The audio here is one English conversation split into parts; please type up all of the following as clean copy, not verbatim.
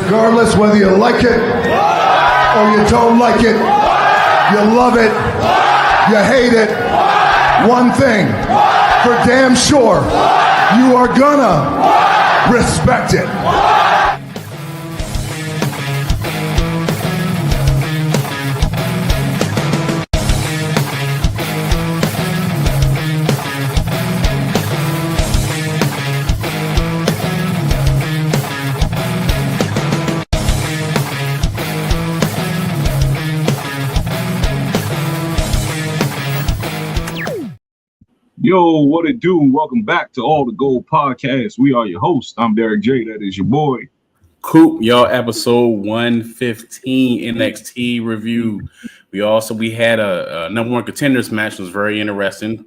regardless whether you like it or you don't like it, you love it, you hate it, one thing for damn sure, you are gonna respect it. Yo, what it do? Welcome back to All the Gold Podcast. We are your hosts. I'm Derek J. That is your boy. Coop, y'all, episode 115 NXT review. We had a number one contenders match. It was very interesting.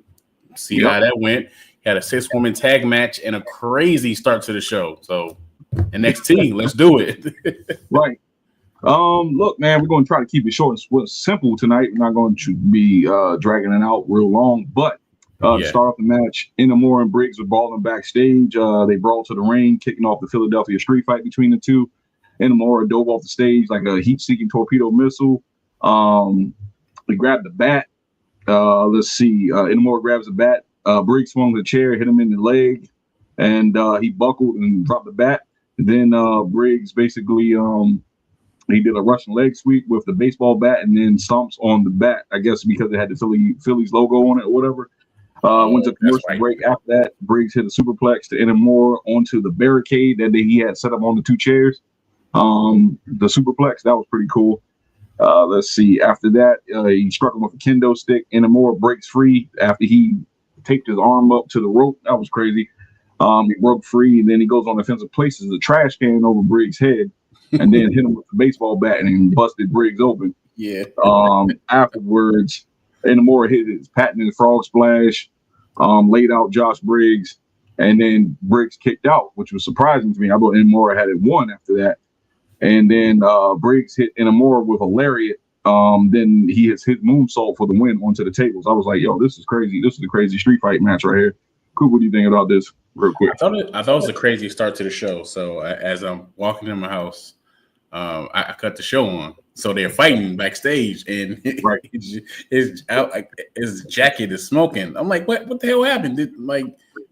See how that went. Had a 6-woman tag match and a crazy start to the show. So NXT, let's do it. Right. Look, man, we're going to try to keep it short and simple tonight. We're not going to be dragging it out real long, but to start off the match, Inamura and Briggs were brawling backstage. They brawled to the ring, kicking off the Philadelphia street fight between the two. Inamura dove off the stage like a heat-seeking torpedo missile. He grabbed the bat. Inamura grabs the bat. Briggs swung the chair, hit him in the leg, and he buckled and dropped the bat. And then Briggs basically he did a Russian leg sweep with the baseball bat and then stomps on the bat, I guess because it had the Phillies logo on it or whatever. Went to commercial break. After that, Briggs hit a superplex to Inamura onto the barricade that he had set up on the two chairs. The superplex, that was pretty cool. Let's see. After that, he struck him with a kendo stick. Inamura breaks free after he taped his arm up to the rope. That was crazy. He broke free, and then he goes on offensive, places a trash can over Briggs' head, and then hit him with the baseball bat and then busted Briggs open. Yeah. Afterwards, Inamura hit his patented frog splash, laid out Josh Briggs, and then Briggs kicked out, which was surprising to me. I thought Inamura had it won after that. And then Briggs hit Inamura with a lariat. Then he hits his moonsault for the win onto the tables. I was like, yo, this is crazy. This is a crazy street fight match right here. Cool, what do you think about this real quick? I thought it was a crazy start to the show. So as I'm walking in my house, I cut the show on. So they're fighting backstage, and his jacket is smoking. I'm like, what the hell happened? Did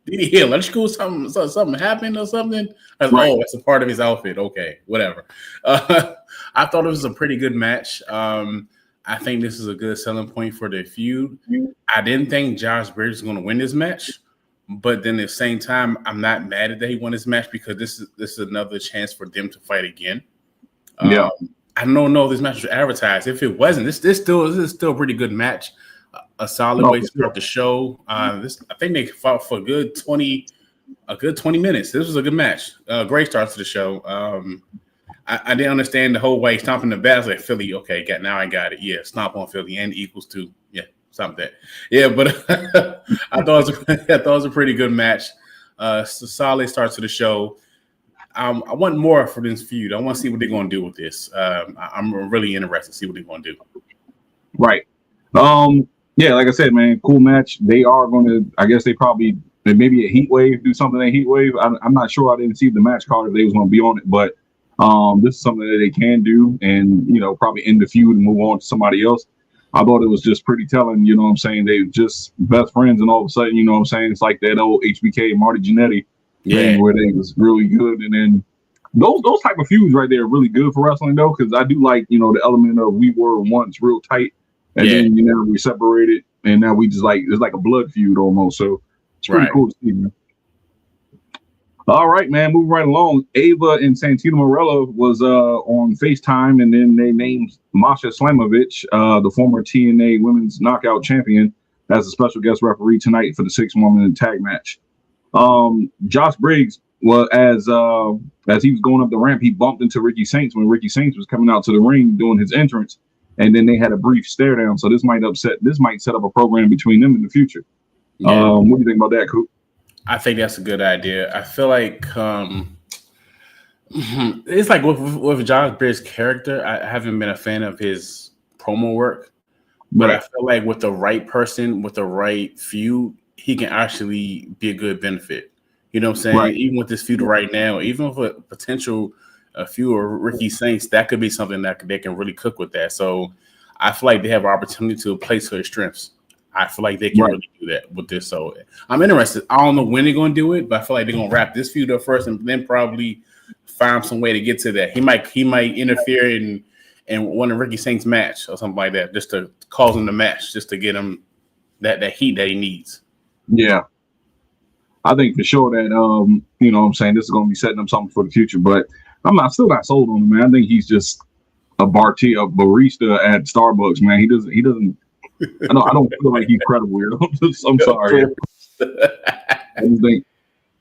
he hit electrical? Something happened or something? I was like, oh, that's a part of his outfit. Okay, whatever. I thought it was a pretty good match. I think this is a good selling point for the feud. I didn't think Josh Briggs was going to win this match, but then at the same time, I'm not mad at that he won this match because this is another chance for them to fight again. I don't know if this match was advertised. If it wasn't, this is still a pretty good match. A solid way to start the show. I think they fought for a good 20 minutes. This was a good match. Great start to the show. I didn't understand the whole way stomping the bat. I was like, Philly, okay, now I got it. Yeah, stomp on Philly and equals 2. Yeah, something that. Yeah, but I thought it was a pretty good match. It's a solid start to the show. I want more for this feud. I want to see what they're going to do with this. I'm really interested to see what they're going to do. Right. Yeah, like I said, man, cool match. They are going to, I guess maybe a Heatwave, do something at Heatwave. I'm not sure. I didn't see the match card if they was going to be on it, but this is something that they can do and, probably end the feud and move on to somebody else. I thought it was just pretty telling, you know what I'm saying? They just best friends and all of a sudden, you know what I'm saying? It's like that old HBK Marty Jannetty. Yeah, where they was really good, and then those type of feuds right there are really good for wrestling though, because I do like the element of we were once real tight, and then we separated, and now we just it's like a blood feud almost. So it's pretty cool to see, man. All right, man, moving right along. Ava and Santino Marella was on FaceTime, and then they named Masha Slamovich, the former TNA Women's Knockout Champion, as a special guest referee tonight for the 6-woman tag match. Josh Briggs was as he was going up the ramp, he bumped into Ricky Saints when Ricky Saints was coming out to the ring doing his entrance, and then they had a brief stare down. So this might set up a program between them in the future. Yeah. What do you think about that, Coop? I think that's a good idea. I feel like it's like with Josh Briggs' character, I haven't been a fan of his promo work, but I feel like with the right person, with the right feud, he can actually be a good benefit. You know what I'm saying? Right. Even with this feud right now, even with a potential a few of Ricky Saints, that could be something that they can really cook with that. So I feel like they have an opportunity to play to their strengths. I feel like they can really do that with this. So I'm interested. I don't know when they're going to do it, but I feel like they're going to wrap this feud up first and then probably find some way to get to that. He might interfere in one of Ricky Saints' match or something like that, just to cause him the match, just to get him that heat that he needs. Yeah. I think for sure that you know what I'm saying, this is going to be setting up something for the future, but I'm still not sold on him, man. I think he's just a barista at Starbucks, man. He doesn't I don't feel like he's credible here. I'm sorry. I just think,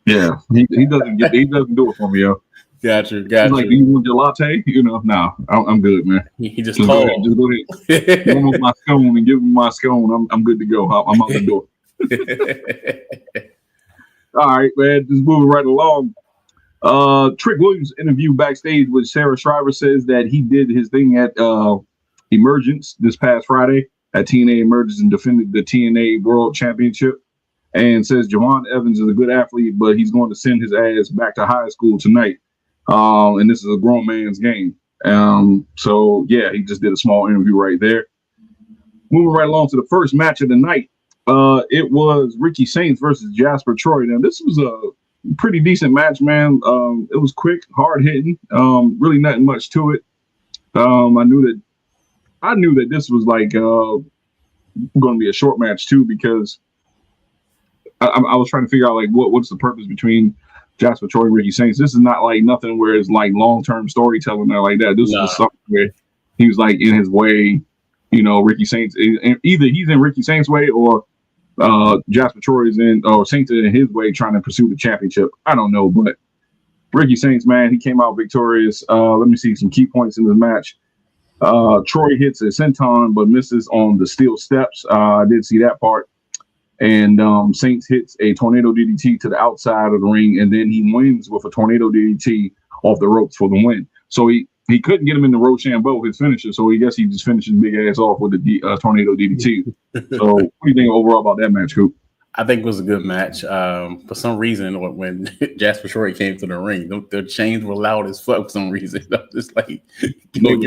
yeah, he doesn't do it for me, yo. Gotcha. He's like, do you want your latte? You know, no, I'm good, man. He just told him. Just go ahead. Give him my scone and give him my scone. I'm good to go. I'm out the door. All right, man. Just moving right along. Trick Williams' interview backstage with Sarah Shriver says that he did his thing at Emergence this past Friday at TNA Emergence and defended the TNA World Championship, and says Javon Evans is a good athlete, but he's going to send his ass back to high school tonight. And this is a grown man's game. So yeah, he just did a small interview right there. Moving right along to the first match of the night. It was Ricky Saints versus Jasper Troy. Now this was a pretty decent match, man. It was quick, hard hitting, really nothing much to it. I knew that this was like going to be a short match too, because I was trying to figure out like what's the purpose between Jasper Troy and Ricky Saints. This is not like nothing where it's like long-term storytelling or like that. This was something where he was like in his way, you know, Ricky Saints, either he's in Ricky Saints' way or Jasper Troy is or Saints in his way trying to pursue the championship. I don't know, but Ricky Saints, man, he came out victorious. Let me see some key points in the match. Troy hits a senton but misses on the steel steps. I did see that part. And Saints hits a tornado DDT to the outside of the ring, and then he wins with a tornado DDT off the ropes for the win. So he couldn't get him in the Rochambeau, his finisher, so I guess he just finished his big ass off with the tornado DDT. So what do you think overall about that match, Coop? I think it was a good match. For some reason, when Jasper Troy came to the ring, the chains were loud as fuck for some reason. I'm just like, like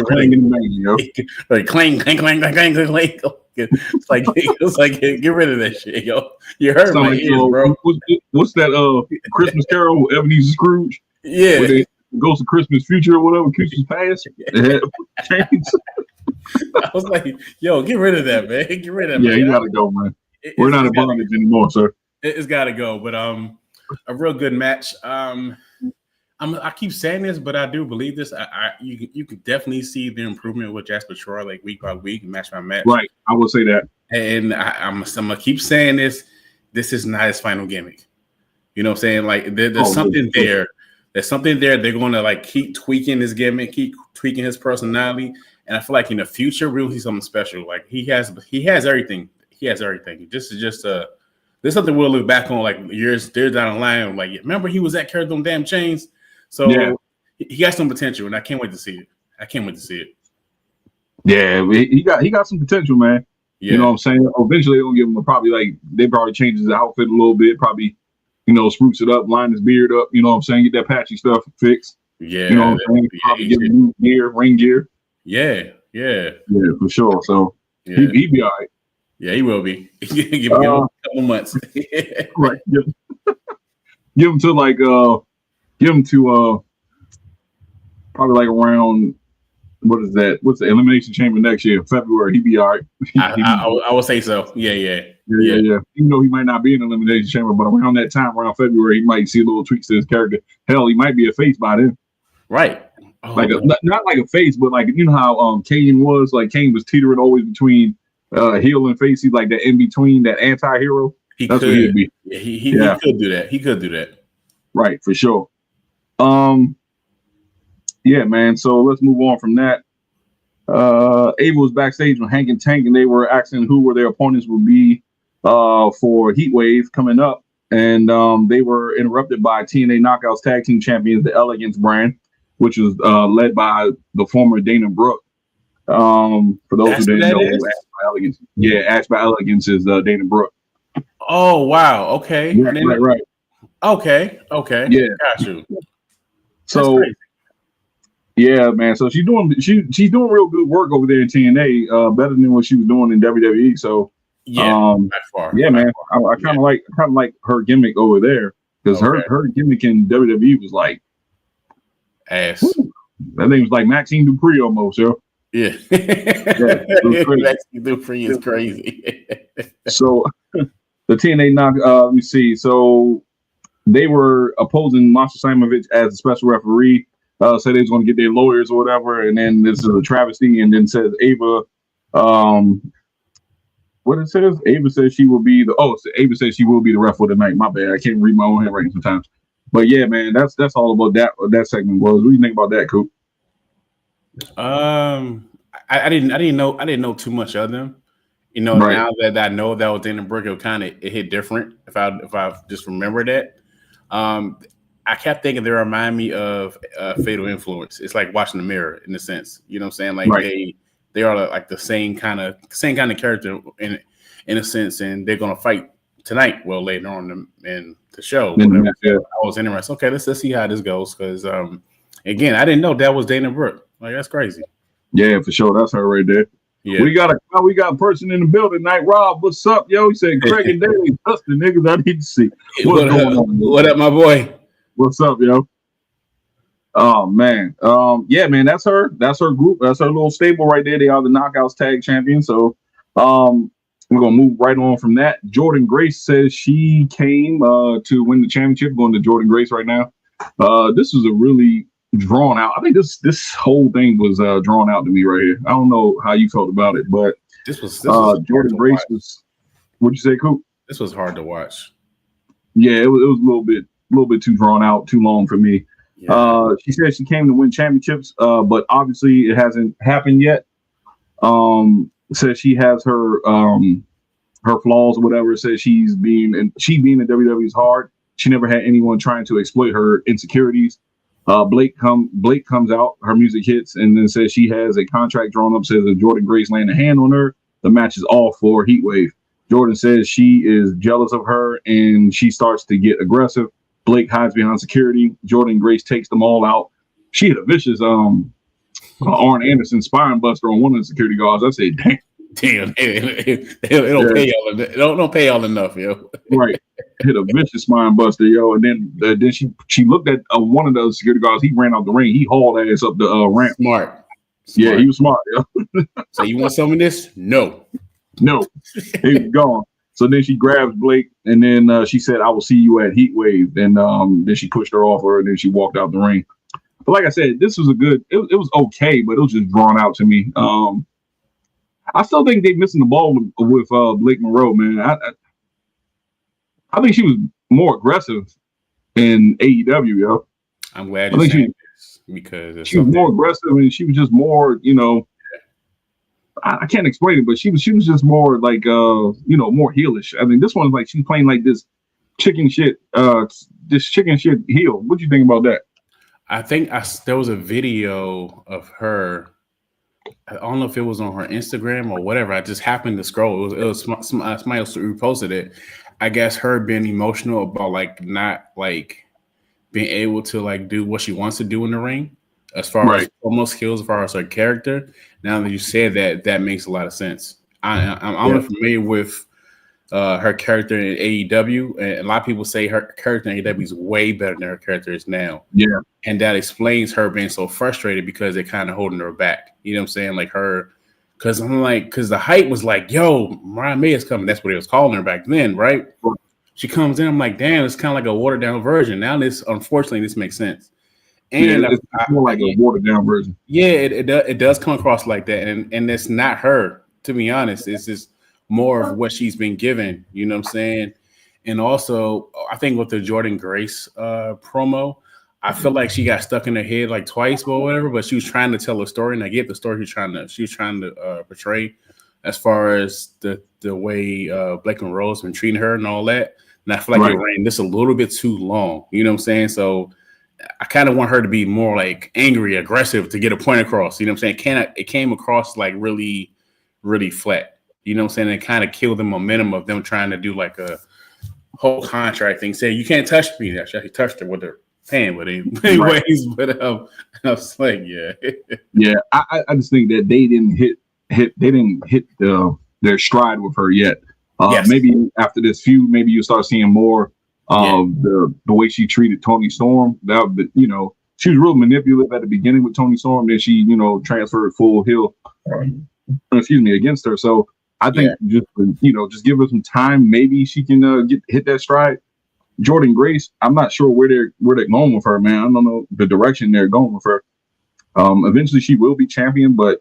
clang, clang, clang, clang, clang, clang. It's like get rid of that shit, yo. You heard my ears, bro. What's that Christmas Carol with Ebenezer Scrooge? Yeah. Where they Ghost of Christmas Future or whatever, Christmas Past. I was like, yo, get rid of that, man. Get rid of that. Yeah, you gotta go, man. We're not in bondage anymore, sir. It's gotta go. But a real good match. I keep saying this, but I do believe this. You could definitely see the improvement with Jasper Troy, like week by week, match by match. Right, I will say that. And I'm gonna keep saying this. This is not his final gimmick. You know what I'm saying? Like there's something there. There's something there. They're going to like keep tweaking his gimmick, keep tweaking his personality, and I feel like in the future we'll see something special. Like he has everything. He has everything. This is just there's something we'll look back on like years down the line. Like, remember he was that carrying them damn chains. So yeah. He got some potential, and I can't wait to see it. Yeah, he got some potential, man. Yeah. You know what I'm saying? Eventually they'll give him they probably change his outfit a little bit, probably, you know, spruce it up, line his beard up, you know what I'm saying? Get that patchy stuff fixed. Yeah. You know what I'm saying? Probably get him new gear, ring gear. Yeah, for sure. So he'd be all right. Yeah, he will be. Give him a couple months. Right. Give him to probably like around, what is that? What's the Elimination Chamber next year? February. He'd be all right. I would say so. Yeah. Even though he might not be in the Elimination Chamber, but around that time, around February, he might see little tweaks to his character. Hell, he might be a face by then. Right. Like not like a face, but like, you know how Kane was? Like Kane was teetering always between heel and face. He's like that in between, that anti-hero. That's what he'd be. Yeah, he could do that. He could do that. Right, for sure. Yeah, man. So let's move on from that. Ava was backstage with Hank and Tank, and they were asking who their opponents would be for Heatwave coming up. And they were interrupted by TNA Knockouts Tag Team Champions, the Elegance brand, which was led by the former Dana Brooke. For those who didn't know, Asked by Elegance is Dana Brooke. Oh, wow. Okay. Right. Okay. Yeah. Got you. So Yeah, man. So she's doing real good work over there in TNA, better than what she was doing in WWE. So by far. Yeah, man. I kind of like her gimmick over there because her gimmick in WWE was like ass. Whew, that thing was like Maxine Dupree almost, yo. Yeah, Maxine Dupree is crazy. So the TNA knock. Let me see. So they were opposing Masha Simovic as a special referee. Said they was going to get their lawyers or whatever, and then this is a travesty. And then says Ava, what it says? Ava says she will be Ava says she will be the ref for the night. My bad, I can't read my own handwriting sometimes. But yeah, man, that's all about that segment was. What do you think about that, Coop? I didn't know too much of them. You know, right. Now that I know that was Dana Brooke, it hit different. If I just remember that. I kept thinking they remind me of Fatal Influence. It's like watching the mirror in a sense. You know what I'm saying? Like right. They are like the same kind of character in a sense, and they're gonna fight tonight. Well, later on in the show. Yeah. I was interested. Okay, let's see how this goes. Because again, I didn't know that was Dana Brooke. Like that's crazy. Yeah, for sure. That's her right there. Yeah. We got a person in the building tonight. Rob, what's up, yo? He said Craig and Daly, that's the niggas I need to see. What's going on? What up, my boy? What's up, yo? Oh man. Yeah, man, that's her group. That's her little stable right there. They are the Knockouts Tag Champions. So we're gonna move right on from that. Jordynne Grace says she came to win the championship, going to Jordynne Grace right now. This was a really drawn out. I think this whole thing was drawn out to me right here. I don't know how you felt about it, but this was Jordynne Grace was. What'd you say, Coop? This was hard to watch. Yeah, it was a little bit too drawn out, too long for me. Yeah. She said she came to win championships, but obviously it hasn't happened yet. Says she has her flaws or whatever. Says she being in WWE is hard. She never had anyone trying to exploit her insecurities. Blake comes out, her music hits, and then says she has a contract drawn up. Says if Jordynne Grace land a hand on her, the match is all for Heatwave. Jordynne says she is jealous of her, and she starts to get aggressive. Blake hides behind security. Jordynne Grace takes them all out. She had a vicious Arn Anderson spine buster on one of the security guards. I said, damn, it don't pay y'all. It don't pay y'all enough, yo. Right, hit a vicious spine buster, yo. And then she looked at one of those security guards. He ran out the ring. He hauled ass up the ramp. Smart. Yeah, he was smart, yo. So you want some of this? No, he was gone. So then she grabs Blake, and then she said, "I will see you at Heatwave." And then she pushed her off her, and then she walked out the ring. But like I said, this was it was okay, but it was just drawn out to me. I still think they're missing the ball with Blake Monroe, man. I think she was more aggressive in AEW, yo. I'm glad you're saying this because she was more aggressive, and she was just more, I can't explain it, but she was just more like more heelish. I mean, this one's like she's playing like this chicken shit heel. What do you think about that? I think there was a video of her. I don't know if it was on her Instagram or whatever. I just happened to scroll. It was somebody else reposted it. I guess her being emotional about like not like being able to like do what she wants to do in the ring. As far as almost skills, as far as her character. Now that you said that, that makes a lot of sense. I'm familiar with her character in AEW, and a lot of people say her character in AEW is way better than her character is now. Yeah, and that explains her being so frustrated because they're kind of holding her back. You know what I'm saying? Like her, because the hype was like, "Yo, Mariah May is coming." That's what he was calling her back then, right? She comes in, I'm like, "Damn, it's kind of like a watered down version." Now unfortunately, this makes sense. And it's more like a watered down version. Yeah, it does come across like that, and it's not her, to be honest. It's just more of what she's been given. You know what I'm saying? And also, I think with the Jordynne Grace promo, I feel like she got stuck in her head like twice or whatever. But she was trying to tell a story, and I get the story she was trying to portray, as far as the way Blake Monroe has been treating her and all that. And I feel like it ran this a little bit too long. You know what I'm saying? So I kind of want her to be more like angry, aggressive to get a point across. You know what I'm saying? It came across like really, really flat. You know what I'm saying? It kind of killed the momentum of them trying to do like a whole contract thing. Say, you can't touch me. She actually touched her with her saying, but anyways, but I was like, yeah. I just think that they didn't hit their stride with her yet. Yes. Maybe after this feud, maybe you start seeing more of the way she treated Toni Storm. That, you know, she was real manipulative at the beginning with Toni Storm. Then she, you know, transferred full heel, against her. So I think just give her some time. Maybe she can hit that stride. Jordynne Grace, I'm not sure where they're going with her, man. I don't know the direction they're going with her. Eventually she will be champion, but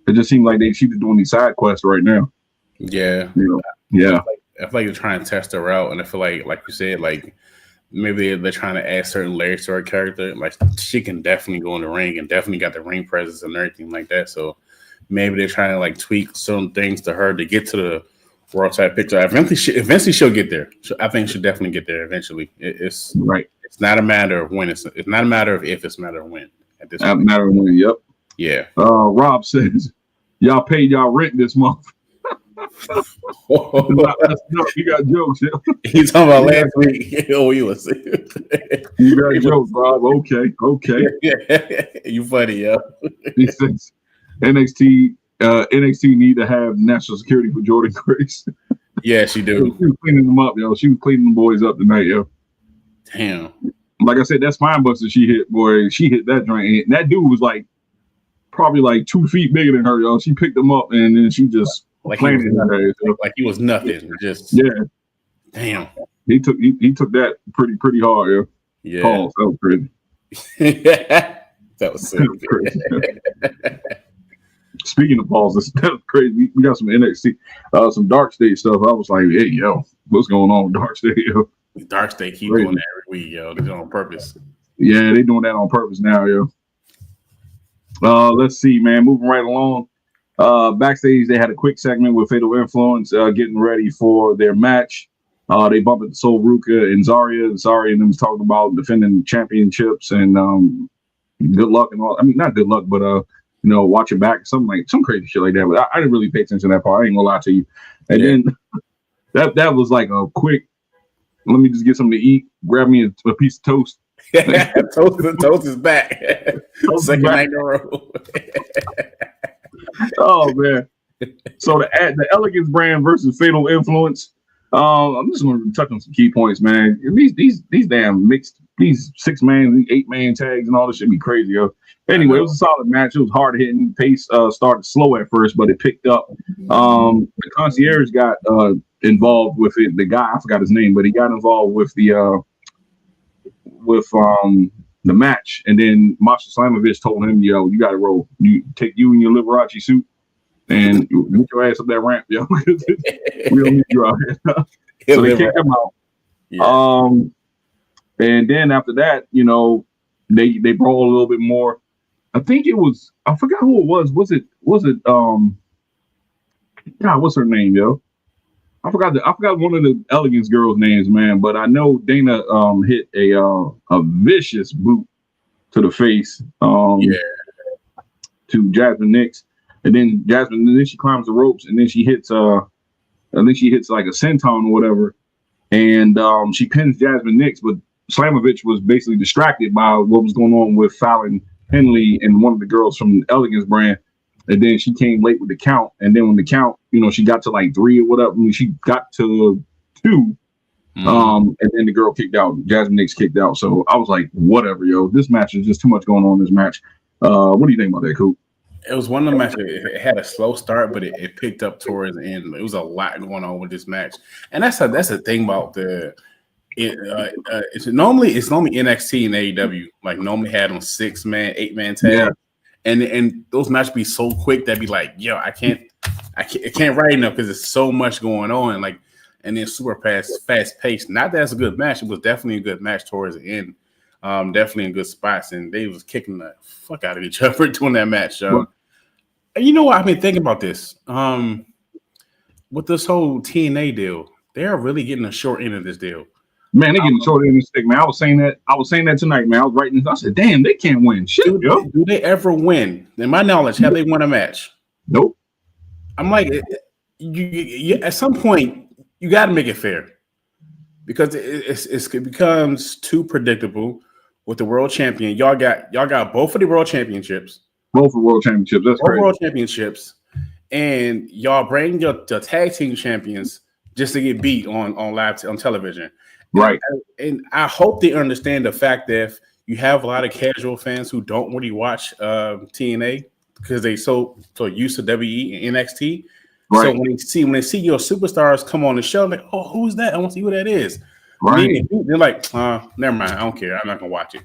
it just seems like she's doing these side quests right now. Yeah. Yeah. I feel like they're trying to test her out, and I feel like you said, like maybe they're trying to add certain layers to her character. Like she can definitely go in the ring and definitely got the ring presence and everything like that. So maybe they're trying to like tweak certain things to her to get to the world title picture. Eventually she'll get there. I think she'll definitely get there eventually. It's right. It's not a matter of when. It's not a matter of if. It's a matter of when. At this point. Matter of when. Yep. Yeah. Rob says y'all paid y'all rent this month. You got jokes. He's talking about last week. Oh, you was. You got jokes, Rob. Okay. You funny, yo. He says NXT need to have national security for Jordynne Grace. Yeah, she do. She was cleaning them up, yo. She was cleaning them boys up tonight, yo. Damn. Like I said, that spine buster she hit, boy. She hit that joint. And that dude was like probably like 2 feet bigger than her, yo. She picked him up and then she just planted his ass, yo. Like he was nothing. Just Damn. He took that pretty hard, yo. Yeah. Pause. That was crazy. That was so crazy. Speaking of Pauls, that was crazy. We got some NXT, some Dark State stuff. I was like, hey, yo, what's going on with Dark State, yo? Dark State keep doing that every week, yo. They're doing it on purpose. Yeah, they're doing that on purpose now, yo. Let's see, man. Moving right along. Backstage, they had a quick segment with Fatal Influence getting ready for their match. They bumped into Sol Ruka and Zarya. Zarya and them talking about defending championships and good luck and all. I mean, not good luck, but watch your back, some crazy shit like that. But I didn't really pay attention to that part. I ain't gonna lie to you. And then that was like a quick. Let me just get something to eat. Grab me a piece of toast. Toast is back. Second night in a row. Oh man! So the Elegance brand versus Fatal Influence. I'm just going to touch on some key points, man. These damn mixed, these 6-man, 8-man tags and all this should be crazy, yo. Anyway, it was a solid match. It was hard hitting. Pace started slow at first, but it picked up. The concierge got involved with it. The guy, I forgot his name, but he got involved with the match. And then Masha Slamovich told him, yo, you got to roll. You take you in your Liberace suit and get your ass up that ramp, yo. We don't need you out here. So they kicked him out. Yeah. And then after that, they brawled a little bit more. I think it was, I forgot who it was. Was it God, what's her name, yo? I forgot one of the Elegance girls' names, man. But I know Dana hit a vicious boot to the face. To Jasmine Nix. And then she climbs the ropes and then she hits like a senton or whatever. And she pins Jasmine Nix, but Slamovich was basically distracted by what was going on with Fallon Henley and one of the girls from the Elegance brand. And then she came late with the count. And then when the count, she got to like 3 or whatever, when she got to 2, and then the girl kicked out. Jasmine Nix kicked out. So I was like, whatever, yo. This match is just too much going on in this match. What do you think about that, Coop? It was one of the matches. It had a slow start, but it picked up towards the end. It was a lot going on with this match, and that's the thing about it's normally NXT and AEW like normally had on 6-man, 8-man tag, and those matches be so quick that be like, yo, I can't write enough because there's so much going on, like, and then super fast paced. Not that it's a good match. It was definitely a good match towards the end. Definitely in good spots, and they was kicking the fuck out of each other during that match. And you know what? I've been thinking about this. With this whole TNA deal, they're really getting a short end of this deal. Man, they're getting a short end of the stick, man. I was saying that tonight, man. I was writing this. I said, damn, they can't win. Shit, do they ever win? In my knowledge, have they won a match? Nope. I'm like, you at some point, you got to make it fair. Because it becomes too predictable, with the world champion. Y'all got both of the world championships. Both are world championships. That's Both crazy. world championships, and y'all bring the tag team champions just to get beat on television. Right. And I hope they understand the fact that if you have a lot of casual fans who don't really watch TNA because they so used to WWE and NXT. Right. So when they see your superstars come on the show, like, oh, who's that? I want to see who that is. Right. They're like, never mind. I don't care. I'm not gonna watch it.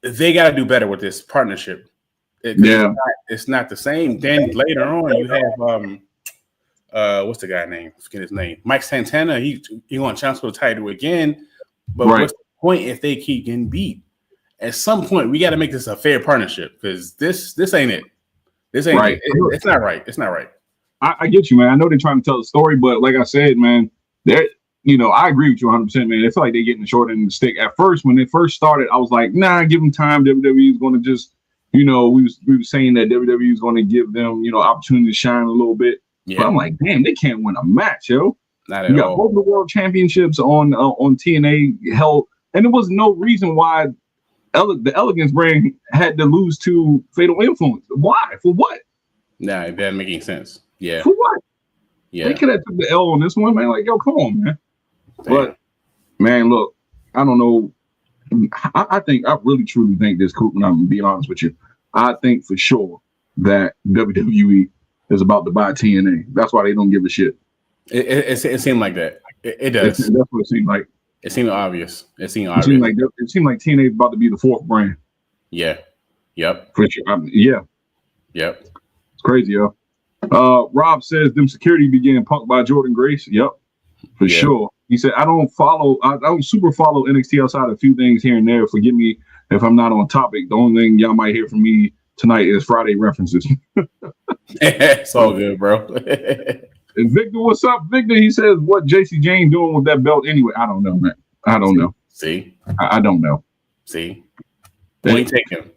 They got to do better with this partnership. It's not the same. Then later on, you have what's the guy name? Forget his name. Mike Santana. He want to challenge for the title again. But what's the point if they keep getting beat? At some point, we got to make this a fair partnership because this ain't it. This ain't right. It. It's not right. It's not right. I get you, man. I know they're trying to tell the story, but like I said, man, I agree with you 100%, man. They feel like they're getting the short end of the stick. At first, when they first started, I was like, nah, give them time. WWE is going to just, we were saying that WWE is going to give them, opportunity to shine a little bit. Yeah. But I'm like, damn, they can't win a match, yo. Not at all. You got both the world championships on TNA held, and there was no reason why the Elegance brand had to lose to Fatal Influence. Why? For what? Nah, it doesn't make any sense. Yeah. For what? Yeah. They could have took the L on this one, man. Like, yo, come on, man. Damn. But, man, look, I don't know. I really, truly think this, Coop, and I'm going to be honest with you. I think for sure that WWE is about to buy TNA. That's why they don't give a shit. It seemed like that. It does. That's what it seemed like. It seemed obvious. It seemed like TNA is about to be the fourth brand. Yeah. Yep. For sure. Yeah. Yep. It's crazy, yo. Rob says them security began punked by Jordynne Grace. Yep. For sure. He said, I don't super follow NXT outside of a few things here and there. Forgive me if I'm not on topic. The only thing y'all might hear from me tonight is Friday references. It's all good, bro. And Victor, what's up? Victor, he says, what JC Jane doing with that belt anyway? I don't know, man. I don't know. See? I don't know. See? Point taken.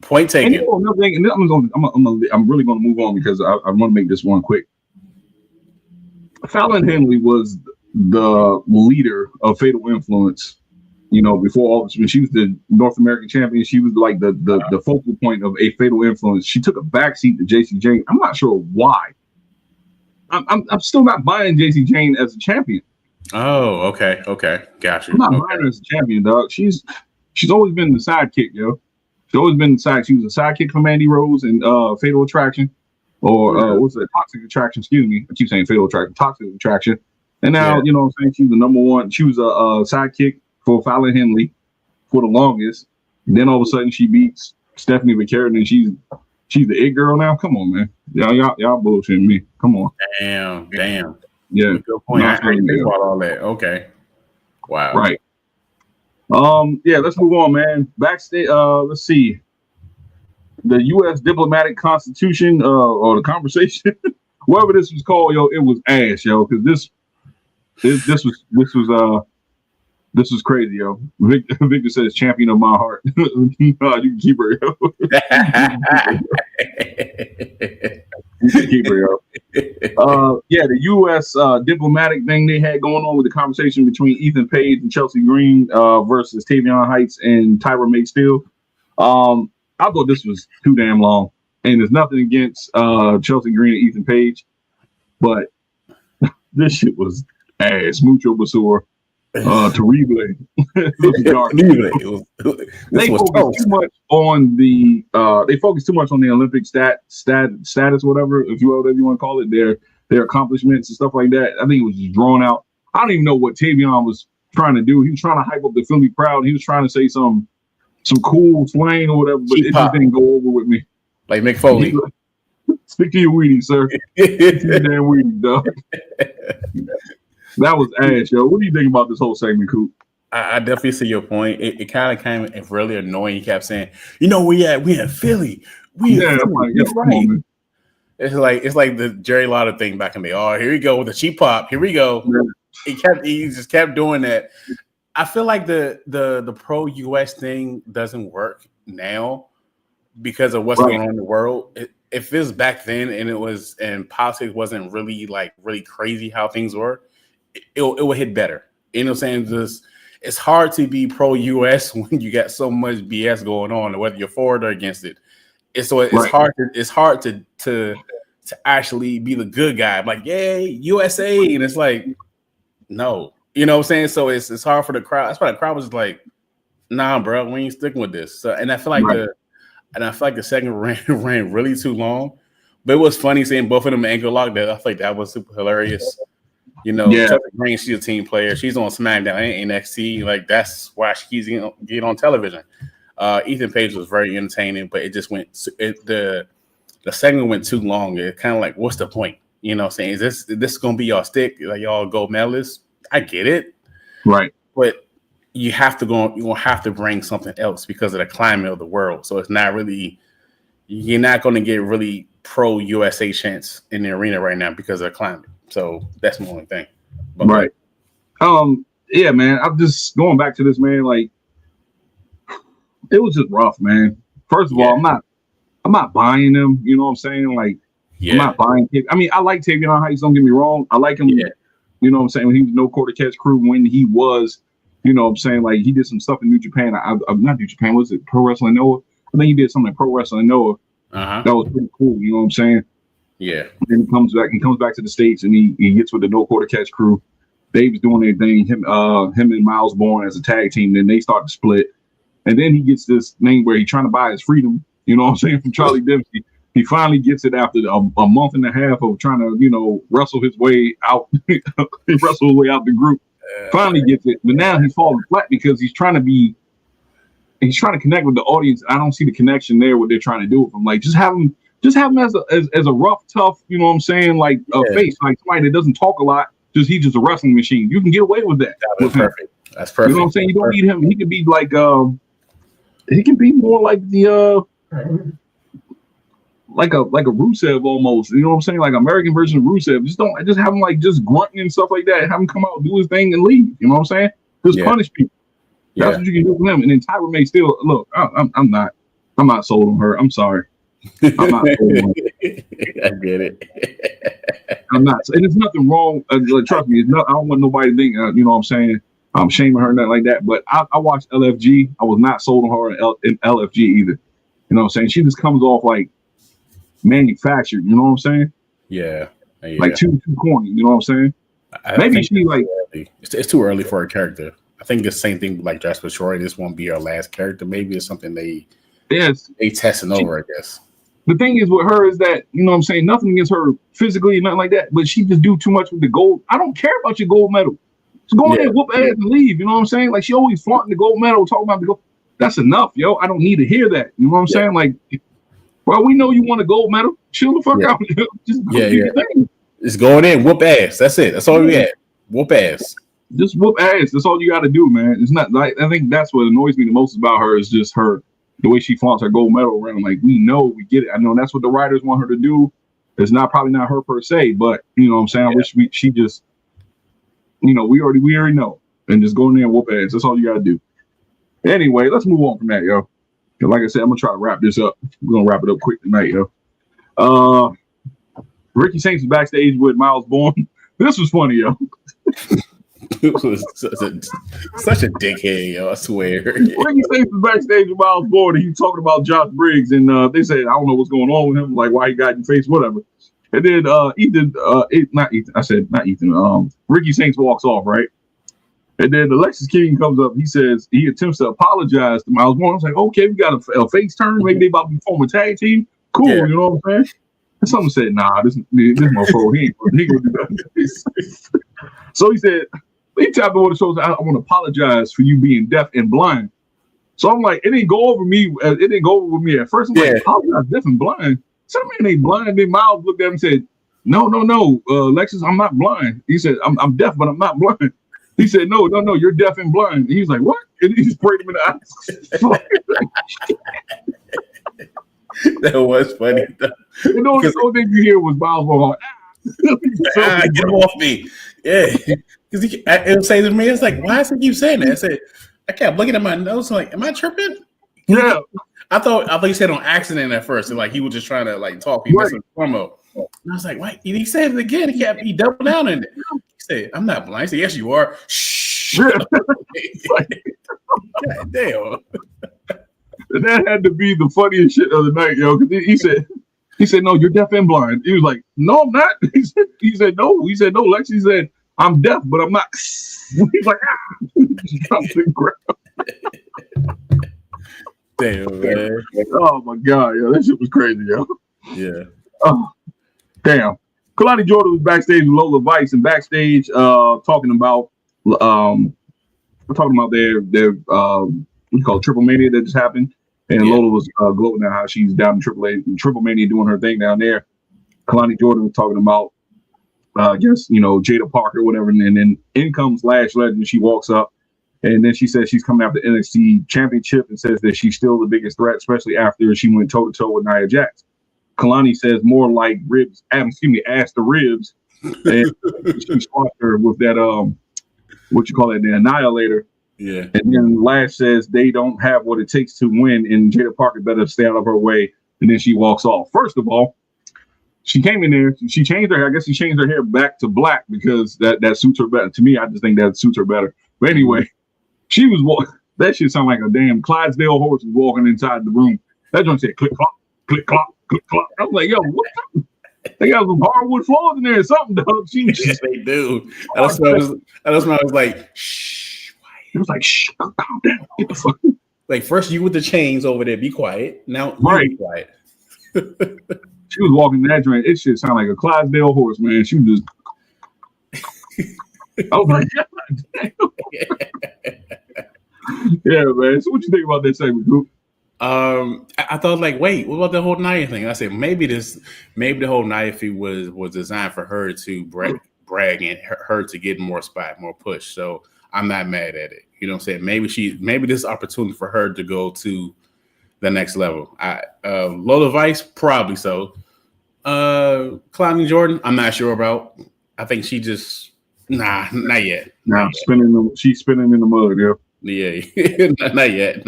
Point taken. And another thing, and I'm really going to move on because I want to make this one quick. Fallon Henley was the leader of Fatal Influence, before all this. When she was the North American champion, she was like the focal point of a Fatal Influence. She took a backseat to JC Jane. I'm not sure why. I'm still not buying JC Jane as a champion. Oh, okay, gotcha. I'm not buying her as a champion, dog. She's always been the sidekick, yo. She's always been the side. She was a sidekick for Mandy Rose and Fatal Attraction, or what's it? Toxic Attraction. Excuse me. I keep saying Fatal Attraction. Toxic Attraction. And now, you know what I'm saying? She's the number one. She was a sidekick for Fallon Henley for the longest. And then all of a sudden she beats Stephanie McCarron and she's the it girl now. Come on, man. Y'all bullshitting me. Come on. Damn. Yeah. Good point. I didn't think about all that. Okay. Wow. Right. Yeah, let's move on, man. Backstage, let's see. The U.S. Diplomatic Constitution, or the conversation, whatever this was called, yo, it was ass, yo, because this was crazy, yo. Victor says, champion of my heart. You can keep her, yo. You can keep her, yo. Yeah, the U.S. diplomatic thing they had going on with the conversation between Ethan Page and Chelsea Green versus Tavion Heights and Tyra May Steele. I thought this was too damn long, and there's nothing against Chelsea Green and Ethan Page, but this shit was ass. Mucho basura. Terrible. They focused too much on the Olympic status, whatever, if you want to call it, their accomplishments and stuff like that. I think it was just drawn out. I don't even know what Tavion was trying to do. He was trying to hype up the Philly crowd. He was trying to say some cool slang or whatever, but it just didn't go over with me. Like Mick Foley. Stick to your Wheaties, sir. Stick to your damn Wheaties, dog. That was ass, yo. What do you think about this whole segment, Coop? I definitely see your point. It kind of came really annoying. He kept saying, we in Philly. Right. On, it's like the Jerry Lauder thing back in the day. Oh, here we go with the cheap pop. Here we go. Yeah. He just kept doing that. I feel like the pro US thing doesn't work now because of what's going on in the world. If it was back then and politics wasn't really crazy how things were, it would hit better. You know what I'm saying? it's hard to be pro-US when you got so much BS going on, whether you're for it or against it. It's hard to actually be the good guy. I'm like, yay, USA, and it's like, no, you know what I'm saying? So it's hard for the crowd. That's why the crowd was like, nah, bro, we ain't sticking with this. So, and I feel like the segment ran really too long. But it was funny seeing both of them ankle lock. That I feel like that was super hilarious. You know, Jordynne Grace, she's a team player. She's on SmackDown and NXT. Like, that's why she's getting on television. Ethan Page was very entertaining, but it just went the segment went too long. It kind of like, what's the point? You know what I'm saying? Is this gonna be y'all stick? Like, y'all gold medalists? I get it. Right. But you're gonna have to bring something else because of the climate of the world. So it's not really, you're not gonna get really pro USA chants in the arena right now because of the climate. So that's my only thing. But right. Yeah, man. I'm just going back to this, man. Like, it was just rough, man. First of all, I'm not buying them. You know what I'm saying? Like, I'm not buying it. I mean, I like Tavion Heights. Don't get me wrong. I like him. Yeah. You know what I'm saying? When he was no quarter catch crew, when he was, you know what I'm saying? Like, he did some stuff in New Japan. I'm not New Japan. Was it Pro Wrestling Noah? I think he did something in Pro Wrestling Noah. That was pretty cool. You know what I'm saying? Yeah. And then he comes back to the States and he gets with the no quarter catch crew. Dave's doing their thing. Him and Miles Bourne as a tag team. Then they start to split. And then he gets this thing where he's trying to buy his freedom. You know what I'm saying? From Charlie Dempsey. He finally gets it after a month and a half of trying to, you know, wrestle his way out. Wrestle his way out the group. Finally gets it. But now he's falling flat because he's trying to connect with the audience. I don't see the connection there, what they're trying to do with him. Like, just have him as a rough, tough, you know what I'm saying, like a face, like somebody that doesn't talk a lot. He's just a wrestling machine. You can get away with that. That's perfect. That's perfect. You know what I'm saying? You don't need him. He could be like he can be more like the like a Rusev almost. You know what I'm saying? Like American version of Rusev. Just have him like just grunting and stuff like that. Have him come out, do his thing, and leave. You know what I'm saying? Just punish people. That's what you can do for them. And then Tyra May still look. I'm not sold on her. I'm sorry. I'm not sold on her. I get it. I'm not. And there's nothing wrong. Trust me. I don't want nobody to think. You know what I'm saying? I'm shaming her, nothing like that. But I watched LFG. I was not sold on her in LFG either. You know what I'm saying? She just comes off like manufactured. You know what I'm saying? Yeah. Like too corny. You know what I'm saying? Maybe she like. It's too early for her character. I think the same thing with like Jasper Shore. This won't be her last character. Maybe it's something they testing over, I guess. The thing is with her is that, you know what I'm saying, nothing against her physically, nothing like that, but she just do too much with the gold. I don't care about your gold medal. Just go in there, whoop ass and leave. You know what I'm saying? Like, she always flaunting the gold medal, talking about the gold. That's enough, yo. I don't need to hear that. You know what I'm saying? Like, well, we know you want a gold medal. Chill the fuck out. Just go do your thing. It's going in, whoop ass. That's it. That's all we had. Whoop ass. Just whoop ass. That's all you got to do, man. It's not like, I think that's what annoys me the most about her is just the way she flaunts her gold medal around. Like, we get it. I know that's what the writers want her to do. It's probably not her per se, but you know what I'm saying? I wish she just, you know, we already know. And just go in there and whoop ass. That's all you got to do. Anyway, let's move on from that, yo. Like I said, I'm going to try to wrap this up. We're going to wrap it up quick tonight, yo. Ricky Saints is backstage with Miles Bourne. This was funny, yo. It was such a dickhead, yo. I swear. Ricky Saints was backstage with Miles Bourne, and he was talking about Josh Briggs, and they said, I don't know what's going on with him, like why he got in face, whatever. And then Ricky Saints walks off, right? And then Alexis King comes up. He says he attempts to apologize to Miles Bourne. I was like, okay, we got a face turn. Maybe they about to form a tag team. Cool, you know what I'm saying? And someone said, nah, this motherfucker, he ain't gonna do that. So he said, he tapped on the show. I want to apologize for you being deaf and blind. So I'm like, it didn't go over me. It didn't go over with me at first. I'm like, apologize, deaf and blind. Some man ain't blind. Then Miles looked at him and said, no, Alexis, I'm not blind. He said, I'm deaf, but I'm not blind. He said, no, you're deaf and blind. And he's like, what? And he sprayed him in the eyes. That was funny. You know, the only thing you hear was Miles going, get him off me. Yeah. Because it would say to me, it's like, why does he keep saying that? I said, I kept looking at my nose, like, am I tripping? Yeah. I thought he said on accident at first, and like he was just trying to like talk. He missed the promo. And I was like, wait, he said it again. He doubled down in it. He said, I'm not blind. He said, yes, you are. Shh. God damn. That had to be the funniest shit of the night, yo. Because he said, no, you're deaf and blind. He was like, no, I'm not. He said, no. He said, no, Lex. He said, I'm deaf, but I'm not. He's like, damn, man. Oh my God, yo, that shit was crazy, yo. Yeah. Oh, damn. Kalani Jordan was backstage with Lola Vice and backstage talking about their what you call it, Triple Mania that just happened. And Lola was gloating at how she's down in Triple Mania doing her thing down there. Kalani Jordan was talking about Jada Parker, whatever, and then in comes Lash Legend. She walks up and then she says she's coming after NXT Championship and says that she's still the biggest threat, especially after she went toe to toe with Nia Jax. Kalani says more like ass to ribs, and she swapped her with that the Annihilator. Yeah. And then Lash says they don't have what it takes to win, and Jada Parker better stay out of her way. And then she walks off. First of all, she came in there. She changed her hair. I guess she changed her hair back to black because that suits her better. To me, I just think that suits her better. But anyway, she was walking. That shit sounded like a damn Clydesdale horse was walking inside the room. That joint said click clock, click clock, click clock. I was like, yo, what? They got some hardwood floors in there or something, dog. Yes, they do. That's why I was like, shh. It was like, shh, calm down. Get the fuck. Like, first you with the chains over there, be quiet. Now, be quiet. She was walking that joint. It shit sounded like a Clydesdale horse, man. She was just. I was like, God damn. Yeah, man. So, what you think about that segment, Coop? I thought, like, wait, what about the whole Nia thing? I said maybe the whole Nia feud was designed for her to brag and her to get more spot, more push. So I'm not mad at it. You know what I'm saying? Maybe this is opportunity for her to go to the next level. Lola Vice, probably so. Kalani Jordan, I'm not sure about. I think she just not yet. She's spinning in the mud, yeah. Yeah, not yet.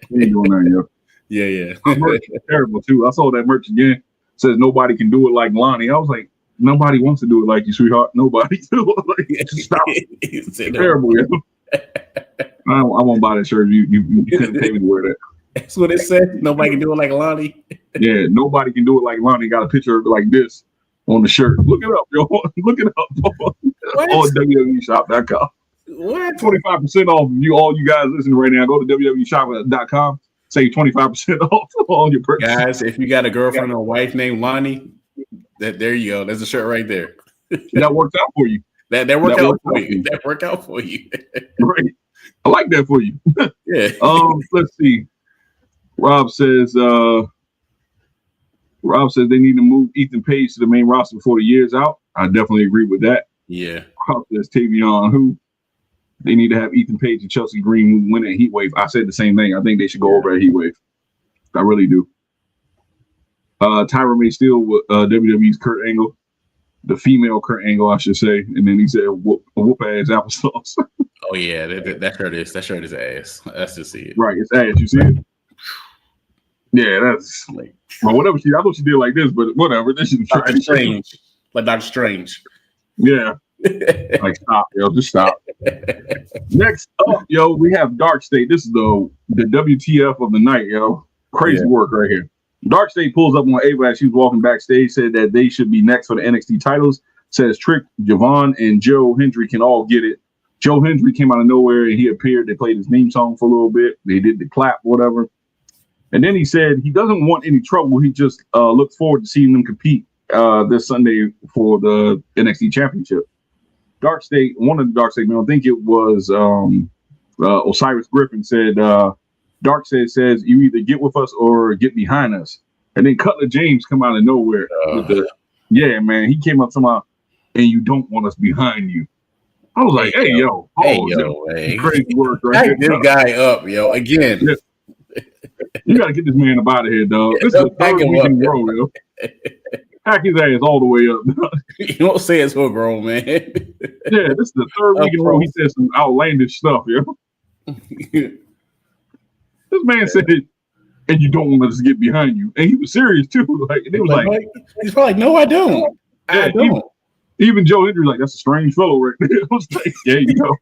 She ain't doing that, yeah. Yeah. Merch is terrible too. I saw that merch again. It says nobody can do it like Lonnie. I was like, nobody wants to do it like you, sweetheart. Nobody. Like, stop. It's terrible, yeah. I won't buy that shirt. You couldn't pay me to wear that. That's what it said. Nobody can do it like Lonnie. Yeah, nobody can do it like Lonnie. Got a picture like this on the shirt. Look it up, yo. Look it up on WWEshop.com. What? 25% off. All you guys listening right now, go to WWEshop.com. Save 25% off all your purchases. Guys, if you got a girlfriend or wife named Lonnie, there you go. There's a shirt right there. That worked out for you. That worked out for you. That worked out for you. Right. I like that for you. Yeah. Let's see. Rob says they need to move Ethan Page to the main roster before the year's out. I definitely agree with that. Yeah. Rob says Tavion, who they need to have Ethan Page and Chelsea Green win at Heatwave. I said the same thing. I think they should go over at Heatwave. I really do. Tyra May Steele with WWE's Kurt Angle, the female Kurt Angle, I should say. And then he said, whoop ass applesauce. Oh yeah, that shirt is ass. Let's just see it. Right, it's ass. You see it? Yeah, that's like, well, whatever I thought she did like this, but whatever. This is Doctor Strange, like Doctor Strange. Yeah, like stop, yo, just stop. Next up, yo, we have Dark State. This is the WTF of the night, yo. Crazy work right here. Dark State pulls up on Ava as she's walking backstage, said that they should be next for the NXT titles. Says Trick, Javon, and Joe Hendry can all get it. Joe Hendry came out of nowhere and he appeared. They played his theme song for a little bit. They did the clap, whatever. And then he said he doesn't want any trouble. He just looks forward to seeing them compete this Sunday for the NXT Championship. Dark State, one of the Dark State men, I think it was Osiris Griffin, said, Dark State says, you either get with us or get behind us. And then Cutler James come out of nowhere. Yeah, man, he came up somehow, and you don't want us behind you. I was like, hey, yo, hey. Crazy work right there. This guy up, yo, again. Yeah. You got to get this man up out of here, dog. This is the third week in a row, yo. Hack his ass all the way up. You don't say it's so grown, man. Yeah, this is the third week in a row he said some outlandish stuff, yo. This man said, and you don't want us to get behind you. And he was serious, too. Like, and it was like he's probably like, no, I don't. I don't. Even Joe Hendry like, that's a strange fellow right there. I was like, yeah, you know.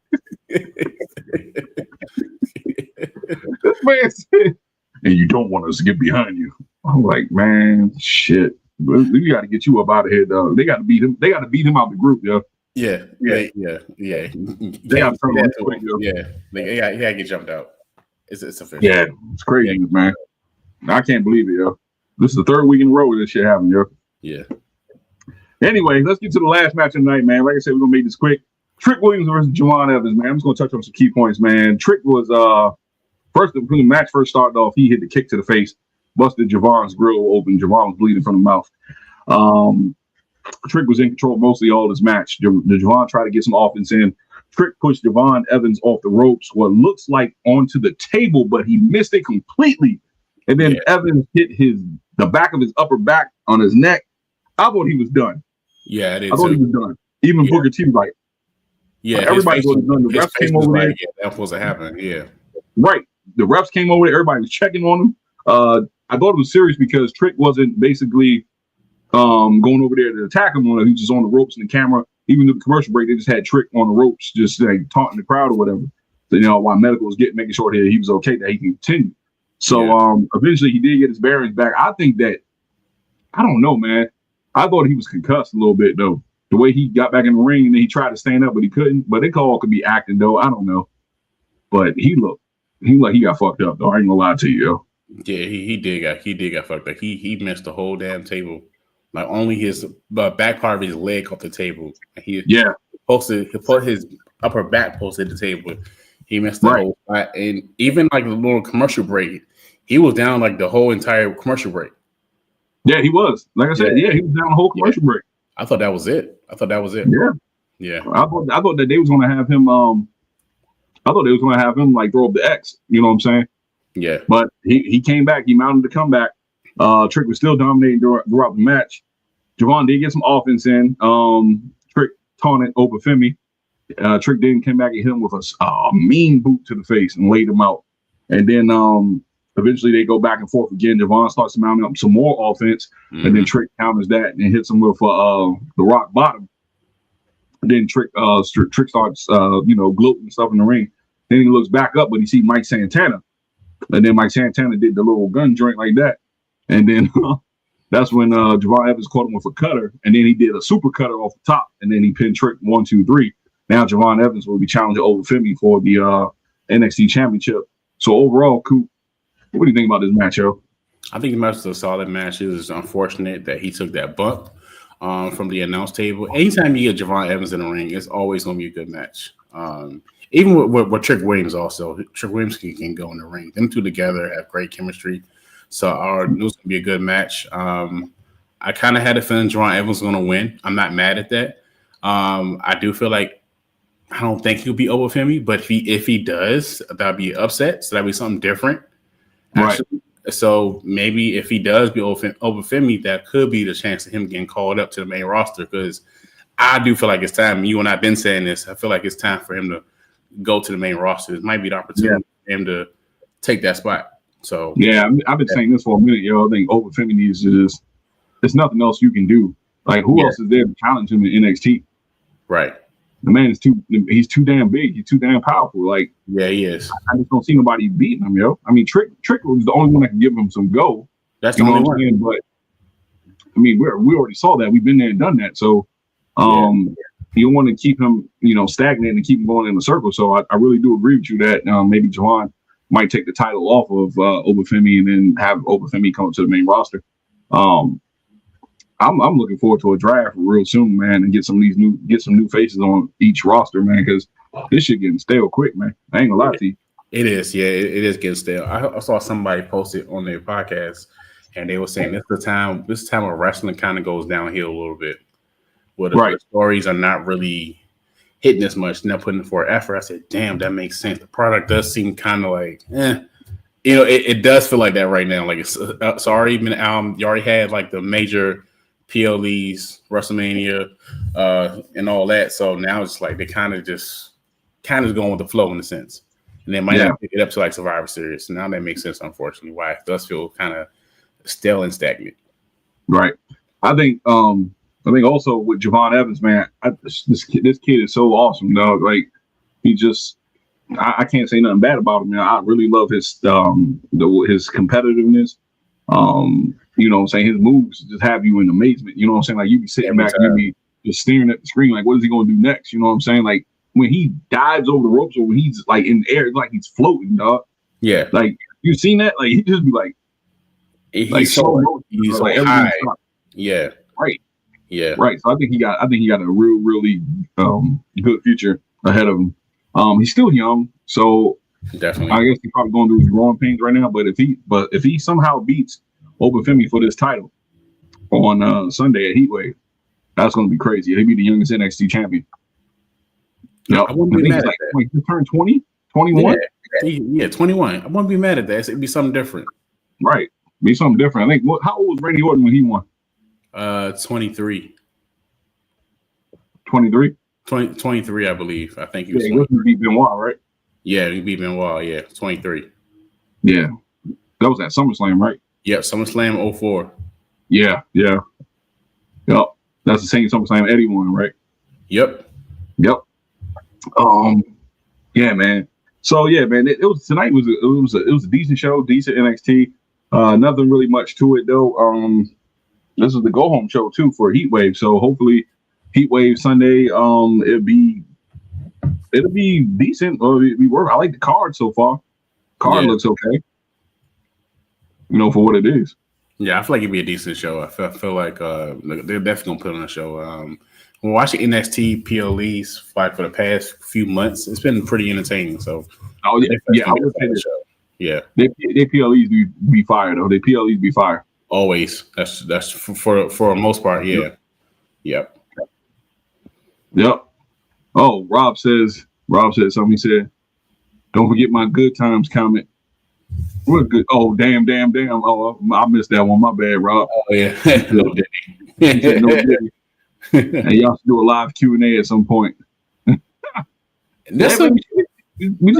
This man said, and you don't want us to get behind you. I'm like, man, shit. We got to get you up out of here, dog. They got to beat him. They got to beat him out the group, yo. Yeah. They got to turn on quick, yo. Yeah, he got to get jumped out. It's official. Yeah, it's crazy, man. I can't believe it, yo. This is the third week in a row where this shit happened, yo. Yeah. Anyway, let's get to the last match of the night, man. Like I said, we're gonna make this quick. Trick Williams versus Javon Evans, man. I'm just gonna touch on some key points, man. Trick was first when the match first started off, he hit the kick to the face, busted Javon's grill open. Javon was bleeding from the mouth. Trick was in control mostly all this match. Javon tried to get some offense in. Trick pushed Javon Evans off the ropes, what looks like onto the table, but he missed it completely. And then Evans hit the back of his upper back on his neck. I thought he was done. Yeah, I did. I thought he was done. Even Booker T was like, everybody was done. The refs came over there. That was what happened. Yeah, right. The refs came over there. Everybody was checking on him. I thought it was serious because Trick wasn't basically going over there to attack him. He was just on the ropes and the camera. Even through the commercial break, they just had Trick on the ropes, just like taunting the crowd or whatever. So, while medical was making sure that he was okay, that he can continue. So eventually he did get his bearings back. I think that, I don't know, man. I thought he was concussed a little bit, though. The way he got back in the ring and then he tried to stand up, but he couldn't. But they all could be acting, though. I don't know. But he looked like he got fucked up, though. I ain't gonna lie to you, yo. Yeah, he did get fucked up. He missed the whole damn table. Like only his back part of his leg off the table. He put his upper back posted the table. He missed the whole spot. And even like the little commercial break, he was down like the whole entire commercial break. Yeah, he was. Like I said, he was down the whole commercial break. I thought that was it. Yeah. I thought that they was gonna have him. I thought they was gonna have him like throw up the X. You know what I'm saying? Yeah. But he came back. He mounted the comeback. Trick was still dominating throughout the match. Javon did get some offense in. Trick taunted Obafemi. Trick then came back and hit him with a mean boot to the face and laid him out. And then eventually they go back and forth again. Javon starts to mount up some more offense, and then Trick counters that and hits him with the rock bottom. And then Trick starts gloating and stuff in the ring. Then he looks back up, but he sees Mike Santana. And then Mike Santana did the little gun joint like that. And then that's when Javon Evans caught him with a cutter. And then he did a super cutter off the top. And then he pinned Trick 1, 2, 3. Now Javon Evans will be challenging Obafemi for the NXT Championship. So overall, Coop, what do you think about this match, yo? I think the match was a solid match. It was unfortunate that he took that bump from the announce table. Anytime you get Javon Evans in the ring, it's always going to be a good match. Even with Trick Williams also. Trick Williams can go in the ring. Them two together have great chemistry. So it was going to be a good match. I kind of had a feeling Javon Evans was going to win. I'm not mad at that. I do feel like I don't think he'll be Obafemi, but if he does, that'd be an upset. So that'd be something different. Actually. Right. So maybe if he does be Obafemi, that could be the chance of him getting called up to the main roster, because I do feel like it's time. You and I have been saying this. I feel like it's time for him to go to the main roster. It might be the opportunity for him to take that spot. So I've been saying this for a minute, yo. I think Obafemi needs to just. There's nothing else you can do. Like who else is there to challenge him in NXT? Right. The man is he's too damn big. He's too damn powerful. Like, he is. I just don't see nobody beating him, yo. I mean, Trick was the only one that can give him some go. That's the only one. But I mean, we already saw that. We've been there and done that. So you don't want to keep him, stagnant and keep him going in a circle. So I really do agree with you that maybe Javon might take the title off of Obafemi and then have Obafemi come to the main roster. I'm looking forward to a draft real soon, man, and get some new faces on each roster, man, because this shit getting stale quick, man. I ain't gonna lie to you. It is, it is getting stale. I saw somebody post it on their podcast, and they were saying this time where wrestling kind of goes downhill a little bit, where the stories are not really hitting as much, not putting forth effort. I said, damn, that makes sense. The product does seem kind of like, it does feel like that right now. Like it's already been you already had like the major PLEs, WrestleMania, and all that. So now it's like they kind of going with the flow in a sense. And they might not pick it up to like Survivor Series. So now that makes sense, unfortunately, why it does feel kind of stale and stagnant. Right. I think I think also with Javon Evans, man, this kid is so awesome, dog. Like he just, I can't say nothing bad about him, man. I really love his his competitiveness. You know what I'm saying? His moves just have you in amazement. You know what I'm saying? Like you be sitting back and you be just staring at the screen, like, what is he gonna do next? You know what I'm saying? Like when he dives over the ropes or when he's like in the air, it's like he's floating, dog. Yeah. Like you seen that? Like he just be like he's like so like high. stopped. Yeah. Right. Yeah. Right. So I think he got a really good future ahead of him. He's still young, so Definitely. I guess he's probably going through his growing pains right now. But if he somehow beats Obafemi for this title on Sunday at Heatwave, that's going to be crazy. He'll be the youngest NXT champion. No, I wouldn't be mad at that. Like, he turned 20, 21? Yeah, 21. I wouldn't be mad at that. It'd be something different. Right. Be something different. I think, how old was Randy Orton when he won? 23. 23? 23, I believe. I think he was. Yeah, he beat Benoit, right? Yeah, he beat Benoit. Yeah, 23. Yeah. That was at SummerSlam, right? Yep, SummerSlam 04. Yeah. Yep. That's the same SummerSlam Eddie won, right? Yep. Yeah, man. So yeah, man. It was tonight was a decent show, decent NXT. Nothing really much to it though. This is the go home show too for Heatwave. So hopefully, Heatwave Sunday. It'll be decent. Or it'll be worth. I like the card so far. Card looks okay. You know, for what it is. Yeah, I feel like it'd be a decent show. I feel like they're definitely gonna put on a show. We're watching NXT PLEs like for the past few months. It's been pretty entertaining. So, I would say that. Show. Yeah, they PLEs be fire though. They PLEs be fire always. That's for the most part. Yeah. Yep. Oh, Rob said something. He said, "Don't forget my good times comment." What good? Oh, damn. Oh, I missed that one. My bad, Rob. Oh yeah. No Diddy. And y'all should do a live Q&A at some point. We just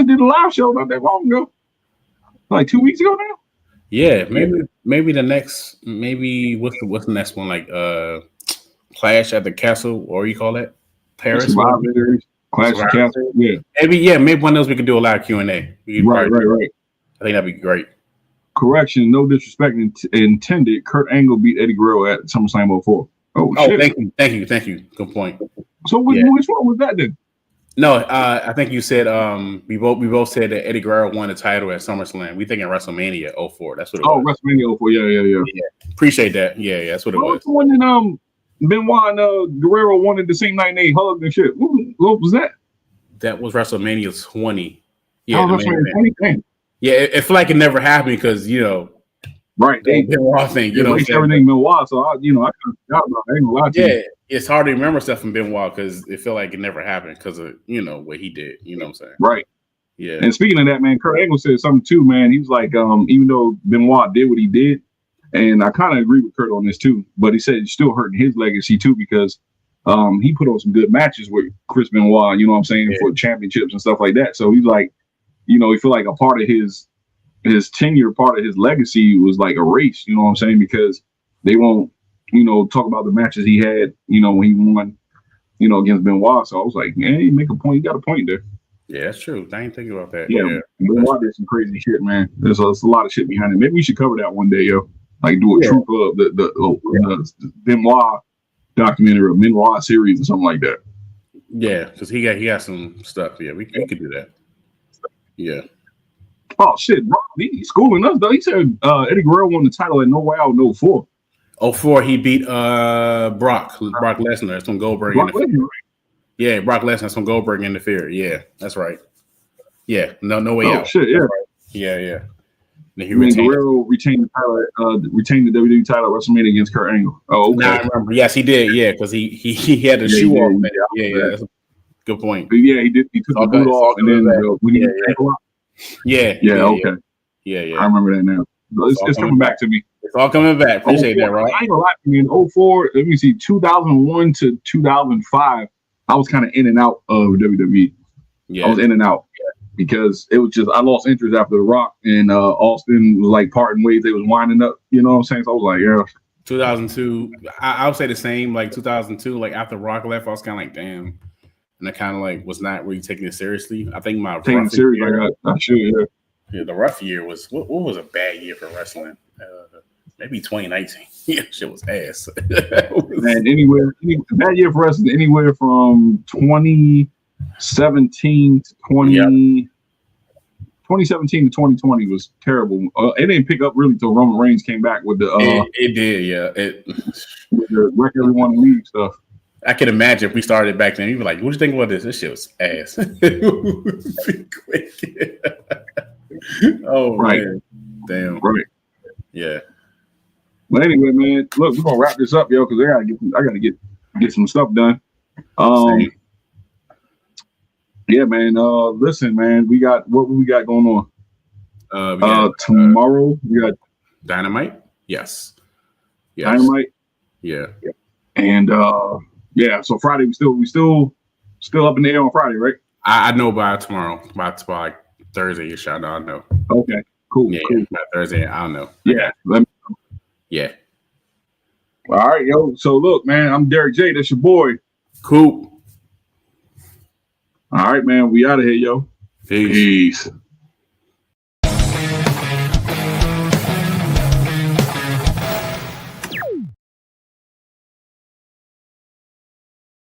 did a live show not that long ago. Like 2 weeks ago now? Yeah, maybe the next what's the next one? Like Clash at the Castle, or you call it? Paris? Rivalries, Clash at the Castle. Yeah. Maybe one of those we could do a live Q&A. Right. I think that'd be great. Correction, no disrespect intended. Kurt Angle beat Eddie Guerrero at SummerSlam 04. Oh, shit. Thank you. Good point. So which one was that then? No, I think you said we both said that Eddie Guerrero won the title at SummerSlam. We thinking WrestleMania 04. That's what it was. Oh, WrestleMania 04. Yeah. Appreciate that. Yeah, that's what it was. The one that Benoit and Guerrero won it the same night and they hugged and shit. What was that? That was WrestleMania 20. Yeah, WrestleMania 20. Yeah, it felt like it never happened because right. They Benoit thing, everything Benoit. So I kind of forgot about it. I ain't gonna lie to you. It's hard to remember stuff from Benoit because it felt like it never happened because of what he did. You know what I'm saying? Right. Yeah. And speaking of that, man, Kurt Angle said something too, man. He was like, even though Benoit did what he did, and I kind of agree with Kurt on this too, but he said it's still hurting his legacy too because he put on some good matches with Chris Benoit. You know what I'm saying, for championships and stuff like that. So he's like, he feel like a part of his tenure, part of his legacy was like erased, you know what I'm saying? Because they won't, talk about the matches he had, when he won, against Benoit. So I was like, man, you make a point. You got a point there. Yeah, that's true. I ain't thinking about that. Yeah. Benoit did some crazy shit, man. There's a lot of shit behind it. Maybe we should cover that one day, yo. Like do a true club, the Benoit documentary or Benoit series or something like that. Yeah, because he got some stuff. Yeah, we could do that. Yeah. Oh shit, bro. He's schooling us though. He said Eddie Guerrero won the title at No Way Out in 04. 04, he beat Brock Lesnar. That's when Goldberg interfered. Yeah, Brock Lesnar. That's when Goldberg interfered. Yeah, that's right. Yeah, no way out. Shit, yeah. Right. Yeah. Then he Guerrero retained the title, retained the WWE title at WrestleMania against Kurt Angle. Oh, okay. Now I remember. Yes, he did. Yeah, because he had the shoe off. Yeah. That's a good point. But yeah, he did. He took the boot off, and then when he okay. Yeah. I remember that now. It's coming back to me. It's all coming back. Appreciate that, right? I ain't gonna lie to you. In 04, let me see, 2001 to 2005, I was kind of in and out of WWE. Yeah, I was in and out because it was just I lost interest after The Rock and Austin was like parting ways. They was winding up. You know what I'm saying? So I was like, 2002. I would say the same. Like 2002, like after Rock left, I was kind of like, damn. And I kind of like was not really taking it seriously. I think my Taking it serious, like I should. Yeah, the rough year was what was a bad year for wrestling? Maybe 2019. Yeah, shit was ass. And that year for wrestling, anywhere from 2017 to 2017 to 2020 was terrible. It didn't pick up really until Roman Reigns came back with the. It did, yeah. With the wreck everyone in league stuff. I can imagine if we started back then. You'd be like, "What do you think about this? This shit was ass." Oh, right. Man. Damn. Right. Yeah. But anyway, man, look, we're gonna wrap this up, yo, because I gotta get some stuff done. Yeah, man. Listen, man, we got going on. Tomorrow we got Dynamite. Yes. Dynamite. Yeah. And yeah, so Friday we still up in the air on Friday, right? I know by tomorrow, by like Thursday-ish. I know. Okay, cool. Yeah, cool. by Thursday, I don't know. Yeah, yeah. All right, yo. So look, man, I'm Derek J. That's your boy. Cool. All right, man. We out of here, yo. Peace. Peace.